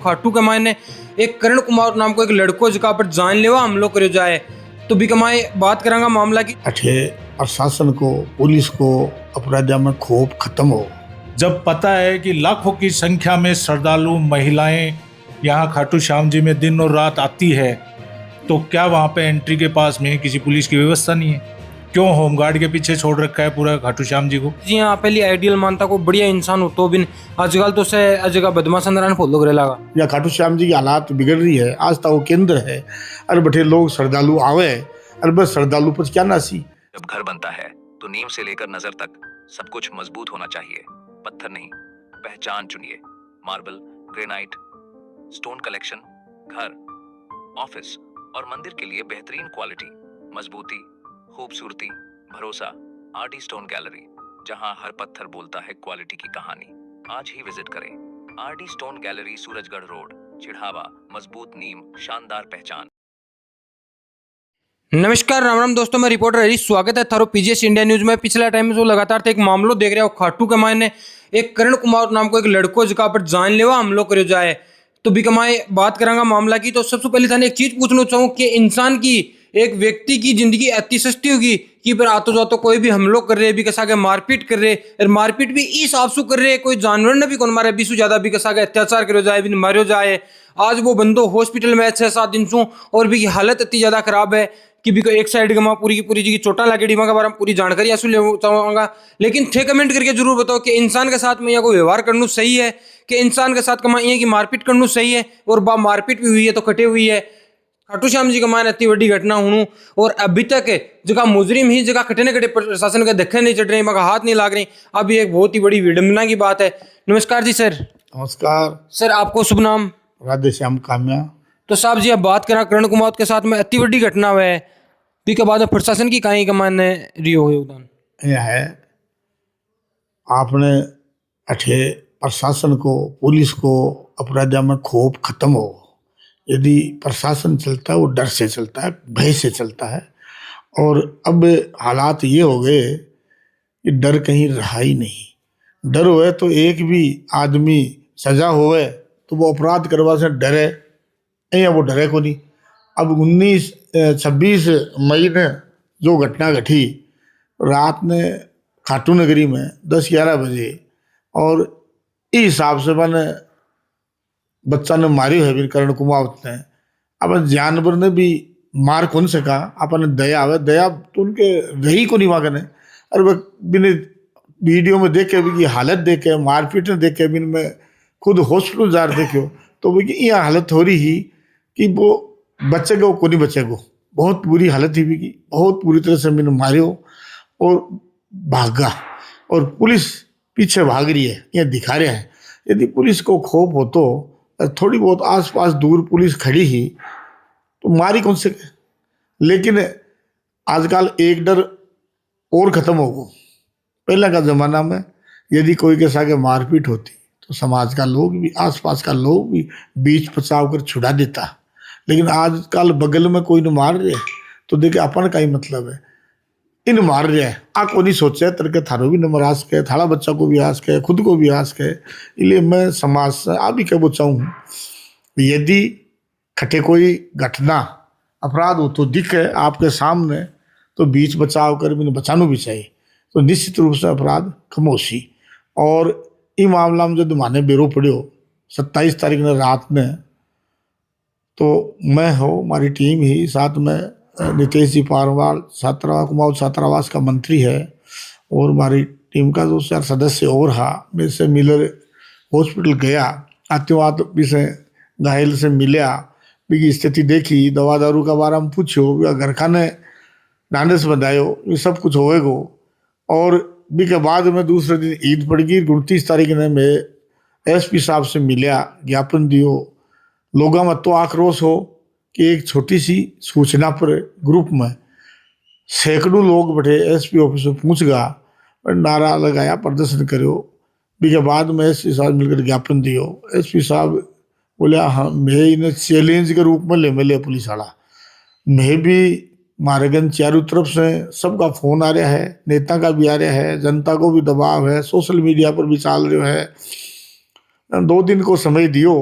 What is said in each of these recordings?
खाटू के मायने एक करण कुमार नाम को एक लड़को जगह पर जानलेवा हमलो करो जाए तो भी कमाए बात करांगा मामला की। अठे प्रशासन को, पुलिस को अपराधियों में खौफ खत्म हो। जब पता है कि लाखों की संख्या में श्रद्धालु महिलाएं यहाँ खाटू श्याम जी में दिन और रात आती है, तो क्या वहाँ पे एंट्री के पास में किसी पुलिस की व्यवस्था नहीं है? क्यों होमगार्ड के पीछे छोड़ रखा है पूरा खाटू श्याम जी को? जी हाँ, पहली आइडियल मानता को बढ़िया इंसान हो तो बिन आजकल तो से जगह बदमाश अंदर फॉलो करे लगा। या खाटू श्याम जी की हालात बिगड़ रही है, आज तक वो केंद्र है। अरे बठे लोग श्रद्धालु आवे, अरे बस श्रद्धालु पर क्या नासी। जब घर बनता है तो नींव से लेकर नजर तक सब कुछ मजबूत होना चाहिए, पत्थर नहीं। पहचान चुनिए, मार्बल, ग्रेनाइट, स्टोन कलेक्शन। घर, ऑफिस और मंदिर के लिए बेहतरीन क्वालिटी, मजबूती, खूबसूरती, भरोसा। आरडी स्टोन गैलरी, जहां हर पत्थर बोलता है क्वालिटी की कहानी। आज ही विजिट करें RD stone gallery, Surajgarh road, Chirawa. मजबूत नींव, शानदार पहचान। नमस्कार, राम राम दोस्तों, मैं रिपोर्टर हरीश, स्वागत है थारो पीजीएस इंडिया न्यूज में। पिछला टाइम में जो लगातार एक मामलो देख रहे हो खाटू के मायने एक करण कुमार नाम को एक लड़को जगह पर जानलेवा हमलो करो जाए तो भी कमाए बात करांगा मामला की। तो सबसे पहले थाने एक चीज पूछना चाहूँ कि इंसान की, एक व्यक्ति की जिंदगी इतनी सस्ती होगी कि पर आतो जातो कोई भी हमलो कर रहे, भी कसा के मारपीट कर रहे, और मारपीट भी इस आपसू कर रहे, कोई जानवर ने भी कौन मारे, बीसू ज्यादा भी कसा के अत्याचार करो जाए, भी मारो जाए। आज वो बंदो हॉस्पिटल में 6-7 दिन सू और भी हालत इतनी ज्यादा खराब है कि भी एक साइड का पूरी की पूरी जी चोटा लागेड़ी के बारे में पूरी जानकारी आंसू ले चाहूंगा। लेकिन थे कमेंट करके जरूर बताओ कि इंसान के साथ में यहाँ को व्यवहार करना सही है, कि इंसान के साथ कमा ये की मारपीट करना सही है, और बा मारपीट भी हुई है तो कटे हुई है। खाटू श्याम जी का मान इतनी बड़ी घटना हूँ और अभी तक जगह मुजरिम ही जगह कटे न कटे प्रशासन का धक्के नहीं चढ़ रहे, मगर हाथ नहीं लाग रही। अब ये एक बहुत ही बड़ी विडंबना की बात है। नमस्कार जी सर। नमस्कार सर, आपको शुभ नाम? राधे श्याम काम्या। तो साहब जी, अब बात करें करण कुमार के साथ में इतनी बड़ी घटना हुआ है, भी के बाद में प्रशासन की कहीं का मान रियो योगदान यह है, आपने अठे प्रशासन को, पुलिस को अपराधियों में खौफ खत्म हो। यदि प्रशासन चलता है वो डर से चलता है, भय से चलता है। और अब हालात ये हो गए कि डर कहीं रहा ही नहीं। डर हुए तो एक भी आदमी सजा होवे तो वो अपराध करवा से डरे, या वो डरे को नहीं। अब 26 मई ने जो घटना घटी रात ने खाटू नगरी में 10-11 बजे, और इस हिसाब से मैंने बच्चा ने मारी है भी करण कुमार ने। अपन जानवर ने भी मार कौन सका, अपन दया आवे, दया तो उनके रही को नहीं मांगने। और वह बिन वीडियो में देखे भी की हालत देखे, मारपीट ने देखे, बिन में खुद हॉस्पिटल जा रहे देखो तो भी यह हालत हो रही ही कि वो बचेगा वो को नहीं बचेगा। बहुत बुरी हालत ही भी की, बहुत बुरी तरह से मैंने मारियो और भागा, और पुलिस पीछे भाग रही है, यह दिखा रहे हैं। यदि पुलिस को खौफ हो तो थोड़ी बहुत आसपास दूर पुलिस खड़ी ही तो मारी कौन से। लेकिन आजकल एक डर और खत्म हो गया। पहले का जमाना में यदि कोई के साथ मारपीट होती तो समाज का लोग भी, आसपास का लोग भी बीच बचाव कर छुड़ा देता। लेकिन आजकल बगल में कोई न मार रहे तो देखे अपन का ही मतलब है, इन मार रहे हैं आ को नहीं सोचे तरह थारो भी नंबर आस के, थाड़ा बच्चा को भी आस के, खुद को भी आस के। इसलिए मैं समाज से आ भी क्या चाहूँ, यदि खटे कोई घटना अपराध हो तो दिखे आपके सामने तो बीच बचाव कर मैंने बचाना भी चाहिए, तो निश्चित रूप से अपराध कमोसी। और इस मामला में जो माने बेरो पड़ो 27 तारीख ने रात ने, तो मैं हो, हमारी टीम ही साथ में नितेश जी पारवाल, कुमाऊं छात्रावास का मंत्री है, और हमारी टीम का 2-4 सदस्य और हा। मैं से मिलर हॉस्पिटल गया, आत्मवाद भी से घायल से मिलिया, भी स्थिति देखी, दवा दारू का बारे में पूछो, घर खाने डांडस बंधायो, ये सब कुछ होएगो। और भी के बाद में दूसरे दिन ईद पड़ गई। 29 तारीख ने मैं एसपी साहब से मिलिया, ज्ञापन दियो। लोगों में तो आक्रोश हो कि एक छोटी सी सूचना पर ग्रुप में सैकड़ों लोग बैठे एसपी ऑफिस में पूछ गया, नारा लगाया, प्रदर्शन करो। भी के बाद में एसपी साहब मिलकर ज्ञापन दियो। एसपी साहब बोले हाँ, मैं इन्हें चैलेंज के रूप में ले मिले पुलिस वाला। मैं भी मारे गन चारों तरफ से सबका फोन आ रहा है, नेता का भी आ रहा है, जनता को भी दबाव है, सोशल मीडिया पर भी चल रहा है। 2 दिन को समय दियो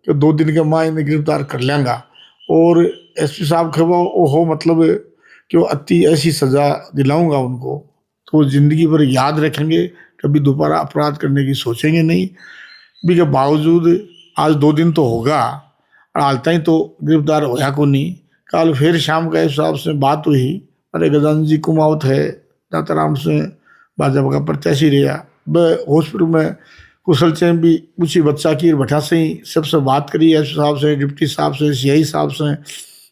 कि 2 दिन के माँ इन्हें गिरफ्तार कर लेंगा। और एसपी साहब के वो हो मतलब कि वो अति ऐसी सज़ा दिलाऊंगा उनको तो वो ज़िंदगी भर याद रखेंगे, कभी दोबारा अपराध करने की सोचेंगे नहीं। भी के बावजूद आज 2 दिन तो होगा और हाल तक तो गिरफ्तार होया को नहीं। कल फिर शाम का हिसाब से बात हुई, अरे गजानन जी कुमावत है दाताराम से भाजपा का प्रत्याशी रहा, वह हॉस्पिटल में कुशल चैन भी पूछी बच्चा की बैठा से ही सबसे बात करी एस साहब से, डिप्टी साहब से, सीआई साहब से।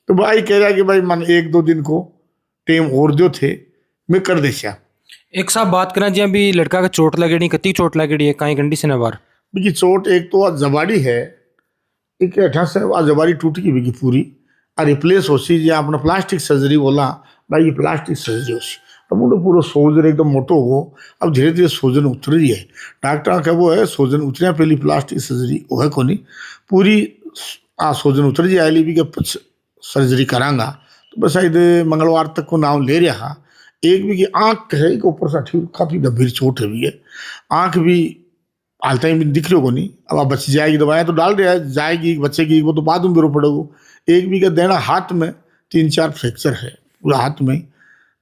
तो भाई कह रहा कि भाई मन 1-2 दिन को टाइम और जो थे मैं कर दे श्या। एक साहब बात करें जी, अभी लड़का का चोट लगेड़ी, कति चोट लगेड़ी है, कहीं कंडीशन है बार? बिकी चोट एक तो आज जबाड़ी है, एक अठा से आज जबाड़ी टूट गई बिकी पूरी और रिप्लेस हो सी, जो अपना प्लास्टिक सर्जरी बोला भाई, ये प्लास्टिक सर्जरी हो सी। अब मुझे पूरा सोजन एकदम मोटो हो, अब धीरे धीरे सोजन उतर रही है। डॉक्टर का वो है सोजन उतरिया, पहली प्लास्टिक सर्जरी वो है को नहीं पूरी सोजन उतर जी आयली भी के सर्जरी करांगा। तो बस शायद मंगलवार तक को नाम ले रहा। एक भी की आँख है कि ऊपर से काफ़ी गंभीर चोट है भी है, आँख भी हाल टाइम भी दिख रही हो नहीं। अब आप बच जाएगी, दवाएं तो डाल रहे जाएगी बचेगी, वो तो बाद में बेरो पड़ेगा। एक भी का देना हाथ में 3-4 फ्रैक्चर है पूरा हाथ में।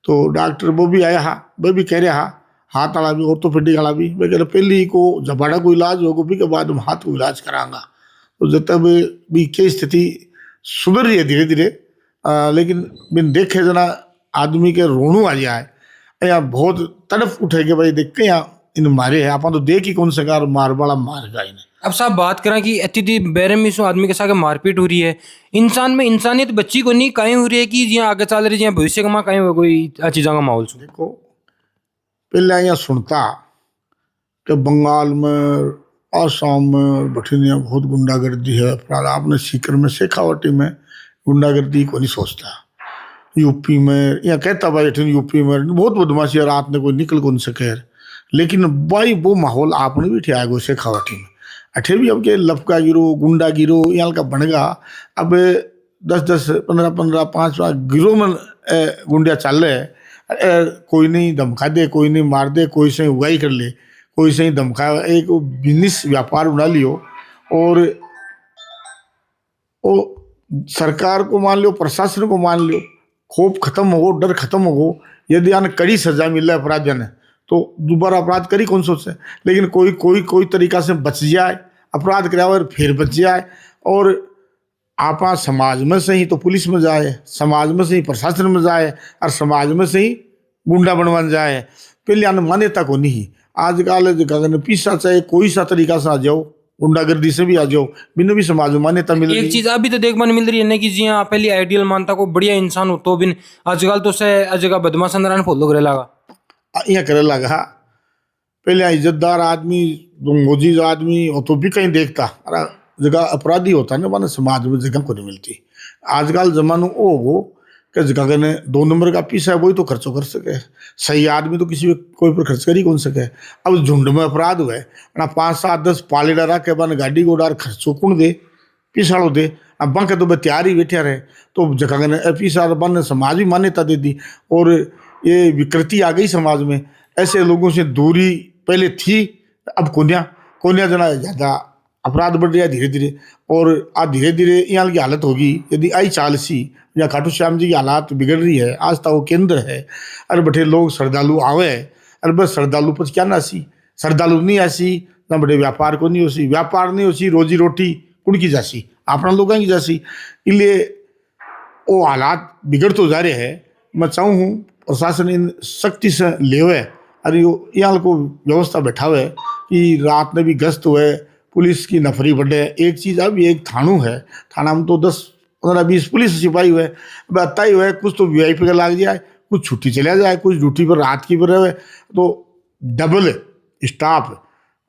तो डॉक्टर वो भी आया हा, वो भी कह रहा हाथ वाला भी ऑर्थोपेडिक वाला भी, मैं कह रहा पहले को जबाड़ा को इलाज होगा भी के बाद में हाथ को इलाज करांगा। तो जब तक भी की स्थिति सुधर रही है धीरे धीरे, लेकिन बिन देखे जना आदमी के रोनू आ जाए यहाँ बहुत तड़फ उठेगे भाई देख के यहाँ इन मारे है आप तो देख ही कौन सकार मार वाला मार गया इन्हें। अब साहब बात करें कि अतिथि बेरहमी से आदमी के साथ मारपीट हो रही है, इंसान में इंसानियत बच्ची को नहीं कहीं हो रही है कि जियाँ आगे चल रही है भविष्य का माँ कहीं हो कोई चीज़ों का माहौल। देखो पहले यहाँ सुनता कि बंगाल में आसाम में बठिनिया बहुत गुंडागर्दी है, अपराध आपने सीकर में शेखावटी में गुंडागर्दी को नहीं सोचता। यूपी में यहाँ कहता भाई यूपी में बहुत बदमाशी है, रात में कोई निकल कौन सके, लेकिन भाई वो माहौल आपने भी ठिया गो शेखावटी में अठे भी अब के लपका गिरो गुंडा गिरो यहाँ का बनेगा। अब 10-10 15-15 5 गिरो में गुंडिया चल रहे हैं, कोई नहीं धमका दे, कोई नहीं मार दे, कोई से उगाई कर ले, कोई से ही धमका, एक बिजनेस व्यापार बना लियो। और वो सरकार को मान लियो, प्रशासन को मान लियो, खौफ खत्म हो, डर खत्म हो। यदि आने कड़ी सजा मिल रहा है अपराधियों ने तो दोबारा अपराध करी कौन सोचते, लेकिन कोई तरीका से बच जाए, अपराध कराए और फिर बच जाए। और आप समाज में से ही तो पुलिस में जाए, समाज में से ही प्रशासन में जाए और समाज में से ही गुंडा बनवान जाए। पहले आने मान्यता को नहीं, आजकल पीछा चाहे कोई सा तरीका से आ जाओ, गुंडागर्दी से भी आ जाओ, बिन भी समाज में मान्यता मिल रही। एक चीज अभी तो देखने मिल रही है ना कि जी हाँ पहले आइडियल मानता को बढ़िया इंसान हो तो बिन आजकल तो से जगह बदमाश अंदर फॉलो करे लगा, यहाँ करे लगा। पहले इज्जतदार आदमी मोजीज आदमी हो तो भी कहीं देखता, अरे जगह अपराधी होता है ना माना समाज में जगह को नहीं मिलती। आजकल जमानो वो कि जगह ने 2 नंबर का पीसा है वही तो खर्चो कर सके, सही आदमी तो किसी कोई पर खर्च कर ही कौन सके। अब झुंड में अपराध हुए ना 5-7-10 पाले डरा के बन गाड़ी को डार खर्चो कौन दे, पीसाड़ो दे। अब बंक तो तैयार ही बैठे रहे तो जगह ने पीसा बन समाज भी मान्यता दे दी और ये विकृति आ गई समाज में। ऐसे लोगों से दूरी पहले थी, अब कोन्या जना ज़्यादा अपराध बढ़ रहा है धीरे धीरे। और आज धीरे धीरे यहाँ की हालत होगी यदि आई चाल सी या खाटू श्याम जी की हालात बिगड़ रही है, आज तक वो केंद्र है। अरे बठे लोग श्रद्धालु आवे, अरे बस श्रद्धालु पर क्या ना सी, श्रद्धालु नहीं आसी ना बड़े व्यापार को नहीं होसी, व्यापार नहीं होसी रोजी रोटी कुण की जासी, अपना लोगों की जासी। इसलिए वो हालात बिगड़ तो जा रहे हैं। मैं चाहूँ हूँ प्रशासन इन सख्ती से ले अरे यहाँ को व्यवस्था बैठावे कि रात में भी गश्त हुए, पुलिस की नफरी बढ़े। एक चीज़ अब एक थानू है, थाना में तो 10-15-20 पुलिस सिपाही हुए, अब अत्ता ही हुए, कुछ तो वीआईपी का लग जाए, कुछ छुट्टी चला जाए, कुछ ड्यूटी पर रात की पर रहे, तो डबल स्टाफ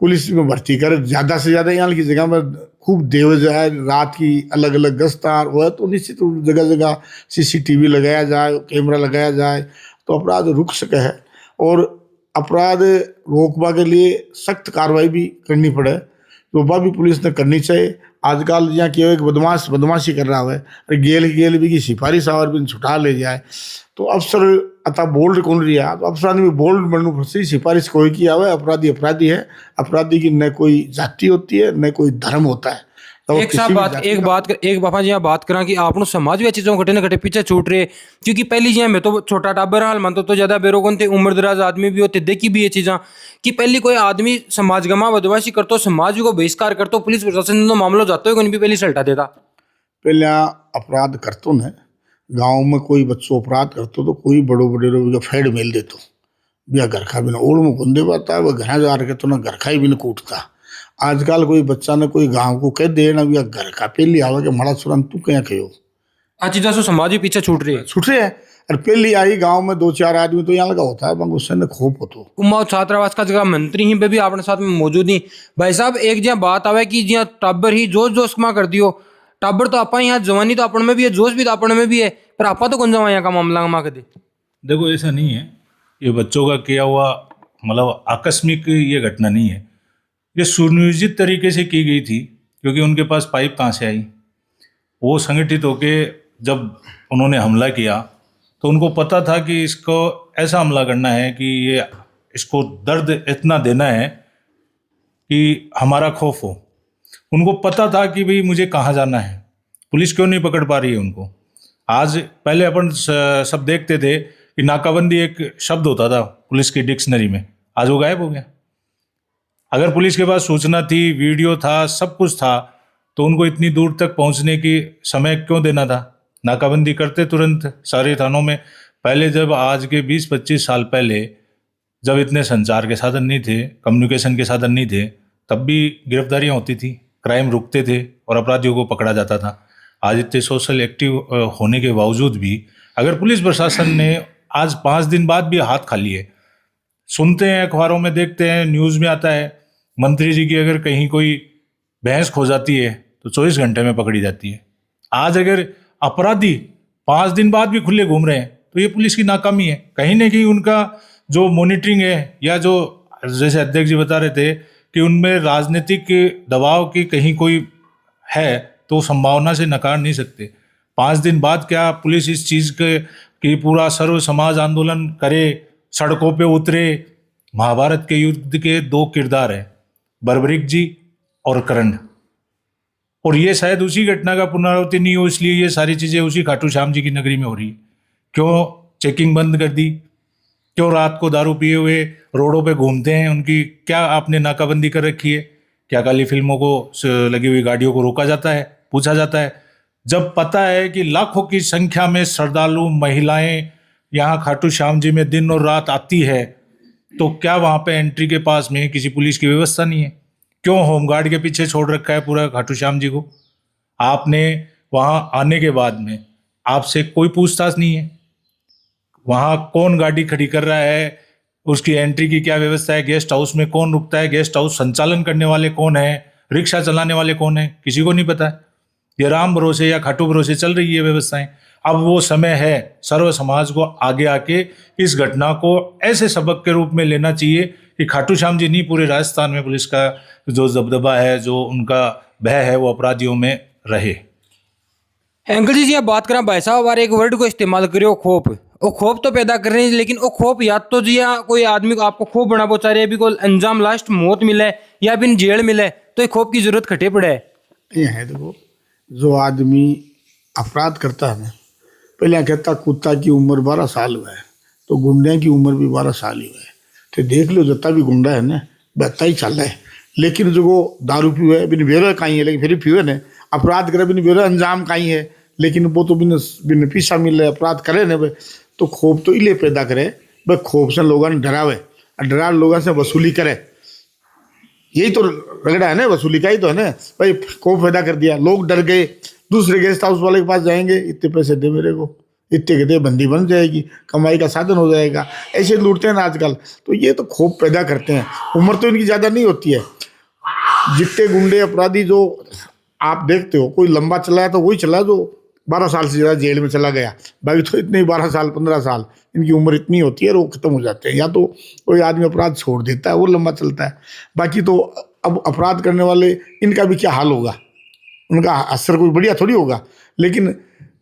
पुलिस में भर्ती करे, ज़्यादा से ज़्यादा यहाँ की जगह में खूब देव जाए, रात की अलग अलग गश्तार हुआ तो निश्चित जगह जगह CCTV लगाया जाए, कैमरा लगाया जाए तो अपराध रुक सके है। और अपराध रोकवा के लिए सख्त कार्रवाई भी करनी पड़े, तो वह भी पुलिस ने करनी चाहिए। आजकल यहाँ की एक बदमाशी कर रहा है, अरे गेल भी की सिफारिश आवर भी छुटा ले जाए तो अफसर अतः बोल्ड कौन रहा, तो अफसर ने भी बोल्ड बनू पड़ती, सिफारिश कोई की आवे, अपराधी अपराधी है, अपराधी की न कोई जाति होती है न कोई धर्म होता है। तो एक साहब एक बापा जी बात करा कि आपनो समाज भी चीजों घटे न घटे पीछे छूट रहे, क्योंकि पहली जी मैं तो छोटा टाबर हाल मानता तो ज्यादा बेरोगन थे, उम्र दराज आदमी भी होते, देखी भी ये चीजा कि पहली कोई आदमी समाज गमा बदमाशी करतो, समाज को बहिष्कार करतो, पुलिस प्रशासन तो मामलो जातो है कोई भी पहली सल्टा देता। पहले अपराध करतो न गांव में कोई बच्चों अपराध करतो तो कोई बड़ो बड़े लोग फेड मेल देतो बिया घर खा बिना ओढ़ में गुंदे पाता है, वह घर जा रखे तो ना घर खा ही बिना कूटता। आजकल कोई बच्चा ने कोई गांव को कह दे ना बिया घर खा पहली आवे के मड़ा सुरन तू क्या कहो आ चीजा से समाज भी पीछे छूट रही है। छूट रहे हैं। और पहली आई गांव में 2-4 आदमी तो यहाँ लगा होता है बंग उससे खोप होतो। कुमाऊं छात्रावास का जगह मंत्री ही पे भी अपने साथ में मौजूद नहीं। भाई साहब एक जिया बात आवे कि जिया टाबर ही जोश जोश कमा कर दियो, टाबर तो आपा यहाँ जवानी तो अपन में भी है, जोश भी तो अपन में भी है, पर आपा तो कौन जवा यहाँ का मामला कमा कर दे। देखो ऐसा नहीं है, ये बच्चों का किया हुआ मतलब आकस्मिक ये घटना नहीं है, ये सुनियोजित तरीके से की गई थी, क्योंकि उनके पास पाइप कहाँ से आई। वो संगठित होके जब उन्होंने हमला किया तो उनको पता था कि इसको ऐसा हमला करना है कि ये इसको दर्द इतना देना है कि हमारा खौफ हो। उनको पता था कि भाई मुझे कहाँ जाना है, पुलिस क्यों नहीं पकड़ पा रही है उनको। आज पहले अपन सब देखते थे कि नाकाबंदी एक शब्द होता था पुलिस की डिक्शनरी में, आज वो गायब हो गया। अगर पुलिस के पास सूचना थी, वीडियो था, सब कुछ था, तो उनको इतनी दूर तक पहुंचने की समय क्यों देना था। नाकाबंदी करते तुरंत सारे थानों में। पहले जब आज के 20-25 साल पहले जब इतने संचार के साधन नहीं थे, कम्युनिकेशन के साधन नहीं थे, तब भी गिरफ्तारियां होती थी, क्राइम रुकते थे और अपराधियों को पकड़ा जाता था। आज इतने सोशल एक्टिव होने के बावजूद भी अगर पुलिस प्रशासन ने आज 5 दिन बाद भी हाथ खाली है, सुनते हैं अखबारों में, देखते हैं न्यूज़ में आता है, मंत्री जी की अगर कहीं कोई भैंस खो जाती है तो 24 घंटे में पकड़ी जाती है। आज अगर अपराधी 5 दिन बाद भी खुले घूम रहे हैं तो ये पुलिस की नाकामी है। कहीं ना कहीं उनका जो मॉनिटरिंग है, या जो जैसे अध्यक्ष जी बता रहे थे कि उनमें राजनीतिक दबाव की कहीं कोई है, तो संभावना से नकार नहीं सकते। 5 दिन बाद क्या पुलिस इस चीज़ के कि पूरा सर्व समाज आंदोलन करे, सड़कों पे उतरे। महाभारत के युद्ध के 2 किरदार हैं, बर्बरिक जी और कर्ण, और ये शायद उसी घटना का पुनरावृत्ति नहीं हो, इसलिए ये सारी चीज़ें उसी खाटू श्याम जी की नगरी में हो रही है। क्यों चेकिंग बंद कर दी, क्यों रात को दारू पिए हुए रोडों पे घूमते हैं, उनकी क्या आपने नाकाबंदी कर रखी है? क्या काली फिल्मों को लगी हुई गाड़ियों को रोका जाता है, पूछा जाता है? जब पता है कि लाखों की संख्या में श्रद्धालु महिलाएं यहाँ खाटू श्याम जी में दिन और रात आती है, तो क्या वहाँ पे एंट्री के पास में किसी पुलिस की व्यवस्था नहीं है? क्यों होमगार्ड के पीछे छोड़ रखा है पूरा खाटू श्याम जी को? आपने वहाँ आने के बाद में आपसे कोई पूछताछ नहीं है। वहाँ कौन गाड़ी खड़ी कर रहा है, उसकी एंट्री की क्या व्यवस्था है, गेस्ट हाउस में कौन रुकता है, गेस्ट हाउस संचालन करने वाले कौन है, रिक्शा चलाने वाले कौन है, किसी को नहीं पता है। ये राम भरोसे या खाटू भरोसे चल रही है व्यवस्थाएं। अब वो समय है सर्व समाज को आगे आके इस घटना को ऐसे सबक के रूप में लेना चाहिए कि खाटू श्याम जी नहीं, पूरे राजस्थान में पुलिस का जो दबदबा है, जो उनका भय है, वो अपराधियों में रहे। अंकल जी बात करा भाई साहब, बार एक वर्ड को इस्तेमाल करियो, खोप। वो खोप तो पैदा कर रहे हैं, लेकिन वो खोप या तो जी कोई आदमी को आपको खोप बना पहुंचा रहे हैं, अभी कोई अंजाम लास्ट मौत मिले या फिर जेल मिले, तो ये खोप की जरूरत खटे पड़े है। ये है देखो, जो आदमी अपराध करता है ना, पहले कहता कुत्ता की उम्र 12 साल हुआ है, तो गुंडे की उम्र भी 12 साल ही हुआ है। तो देख लो जितना भी गुंडा है ना, बता ही चल रहा है। लेकिन जो वो दारू पीवे है बिन बेरो कहीं है, लेकिन फिर पीवे ने अपराध करे बिन बेरो अंजाम कहीं है, लेकिन वो तो बिन बिन पीसा मिले अपराध करे ना। तो खोप तो इसलिए पैदा करे भाई, खोप से लोगों ने डरावे, डरा लोगों से वसूली करे। यही तो रगड़ा है ना, वसूली का ही तो है ना भाई। खोप पैदा कर दिया, लोग डर गए, दूसरे गेस्ट हाउस वाले के पास जाएंगे, इतने पैसे दे मेरे को, इतने के दे, बंदी बन जाएगी, कमाई का साधन हो जाएगा। ऐसे लूटते हैं ना आजकल। तो ये तो खोप पैदा करते हैं। उम्र तो इनकी ज़्यादा नहीं होती है। जितने गुंडे अपराधी जो आप देखते हो, कोई लंबा चला है तो वही चला जो 12 साल से ज़्यादा जेल में चला गया। बाकी तो इतने ही 12 साल 15 साल इनकी उम्र इतनी होती है और वो खत्म हो जाते हैं। या तो कोई आदमी अपराध छोड़ देता है, वो लंबा चलता है। बाकी तो अब अपराध करने वाले इनका भी क्या हाल होगा, उनका असर कोई बढ़िया थोड़ी होगा। लेकिन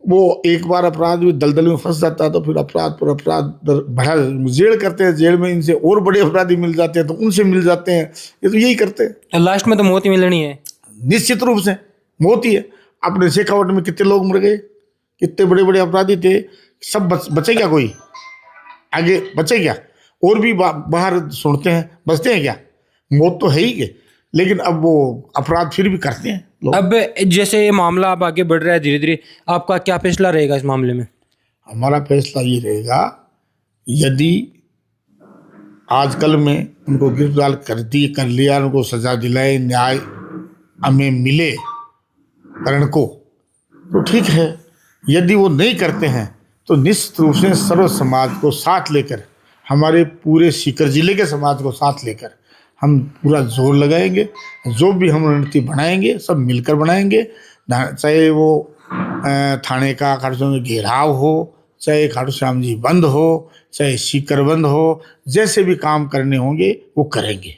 वो एक बार अपराध में दलदल में फंस जाता है तो फिर अपराध पर अपराध बढ़ा, जेल करते हैं, जेल में इनसे और बड़े अपराधी मिल जाते हैं तो उनसे मिल जाते हैं। ये तो यही करते हैं, लास्ट में तो मौत ही मिलनी है। निश्चित रूप से मौत ही है। अपने शेखावट में कितने लोग मर गए, कितने बड़े बड़े अपराधी थे, सब बचे क्या? कोई आगे बचे क्या? और भी बाहर सुनते हैं, बचते हैं क्या? मौत तो है ही के, लेकिन अब वो अपराध फिर भी करते हैं लोग। अब जैसे ये मामला अब आगे बढ़ रहा है धीरे धीरे, आपका क्या फैसला रहेगा इस मामले में? हमारा फैसला ये रहेगा, यदि आजकल में उनको गिरफ्तार कर लिया, उनको सजा दिलाए, न्याय हमें मिले करण को, तो ठीक है। यदि वो नहीं करते हैं तो निश्चित रूप से सर्व समाज को साथ लेकर, हमारे पूरे सीकर जिले के समाज को साथ लेकर हम पूरा जोर लगाएंगे। जो भी हम रणनीति बनाएंगे सब मिलकर बनाएंगे, चाहे वो थाने का खाटू श्याम जी घेराव हो, चाहे खाटू श्याम जी बंद हो, चाहे सीकर बंद हो, जैसे भी काम करने होंगे वो करेंगे।